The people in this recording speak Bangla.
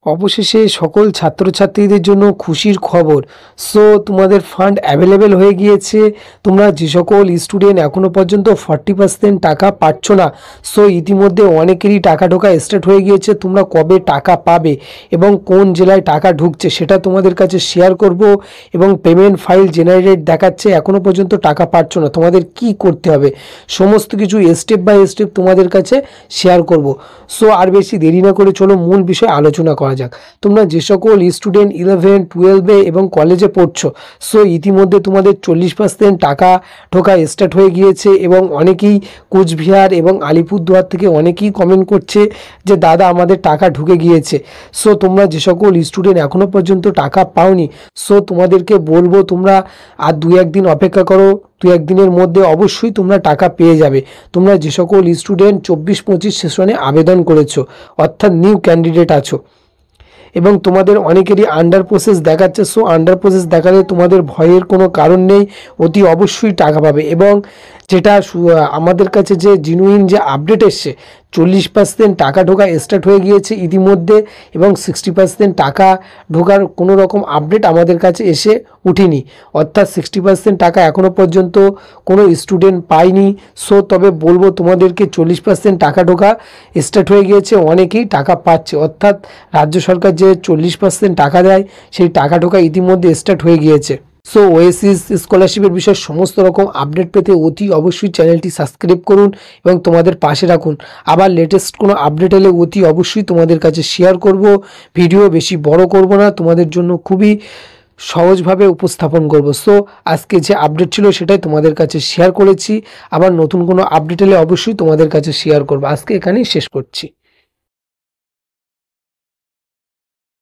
অবশেষে সকল ছাত্রছাত্রীদের জন্য খুশির খবর। সো তোমাদের ফান্ড অ্যাভেলেবেল হয়ে গিয়েছে। তোমরা যে সকল স্টুডেন্ট এখনও পর্যন্ত 40% টাকা পাচ্ছ না, সো ইতিমধ্যে অনেকেরই টাকা ঢোকা স্টার্ট হয়ে গিয়েছে। তোমরা কবে টাকা পাবে এবং কোন জেলায় টাকা ঢুকছে সেটা তোমাদের কাছে শেয়ার করব। এবং পেমেন্ট ফাইল জেনারেট দেখাচ্ছে, এখনও পর্যন্ত টাকা পাচ্ছ না, তোমাদের কি করতে হবে সমস্ত কিছু স্টেপ বাই স্টেপ তোমাদের কাছে শেয়ার করব। সো আর বেশি দেরি না করে চলো মূল বিষয়ে আলোচনা করা যাক। তোমরা যে সকল স্টুডেন্ট 11, 12 এবং কলেজে পড়ছো, সো ইতিমধ্যে তোমাদের 40% টাকা ঢোকা স্টার্ট হয়ে গিয়েছে। এবং অনেকেই কোচবিহার এবং আলিপুরদুয়ার থেকে অনেকেই কমেন্ট করছে যে দাদা আমাদের টাকা ঢুকে গিয়েছে। সো তোমরা যে সকল স্টুডেন্ট এখনও পর্যন্ত টাকা পাওনি, সো তোমাদেরকে বলবো তোমরা আর 2-1 দিন অপেক্ষা করো। 2-1 দিনের মধ্যে অবশ্যই তোমরা টাকা পেয়ে যাবে। তোমরা যে সকল স্টুডেন্ট 24-25 সেশনে আবেদন করেছো, অর্থাৎ নিউ ক্যান্ডিডেট আছো এবং তোমাদের অনেকেরই আন্ডার প্রসেস দেখাচ্ছে, সো আন্ডার প্রসেস দেখালে তোমাদের ভয়ের কোনো কারণ নেই, অতি অবশ্যই টাকা পাবে। এবং যেটা আমাদের কাছে যে জেনুইন যে আপডেট এসছে, 40% টাকা ঢোকা স্টার্ট হয়ে গিয়েছে ইতিমধ্যে এবং 60% টাকা ঢোকার কোনো রকম আপডেট আমাদের কাছে এসে উঠেনি, অর্থাৎ 60% টাকা এখনও পর্যন্ত কোনো স্টুডেন্ট পায়নি। সো তবে বলবো তোমাদেরকে 40% টাকা ঢোকা স্টার্ট হয়ে গিয়েছে, অনেকেই টাকা পাচ্ছে, অর্থাৎ রাজ্য সরকার যে 40% টাকা দেয় সেই টাকা ঢোকা ইতিমধ্যে স্টার্ট হয়ে গিয়েছে। সো ওয়েসিস স্কলারশিপের বিষয়ে সমস্ত রকম আপডেট পেতে অতি অবশ্যই চ্যানেলটি সাবস্ক্রাইব করুন এবং তোমাদের পাশে রাখুন। আবার লেটেস্ট কোনো আপডেট এলে অতি অবশ্যই তোমাদের কাছে শেয়ার করব। ভিডিও বেশি বড় করব না, তোমাদের জন্য খুবই সহজভাবে উপস্থাপন করব। সো আজকে যে আপডেট ছিল সেটাই তোমাদের কাছে শেয়ার করেছি। আবার নতুন কোনো আপডেট এলে অবশ্যই তোমাদের কাছে শেয়ার করব। আজকে এখানেই শেষ করছি।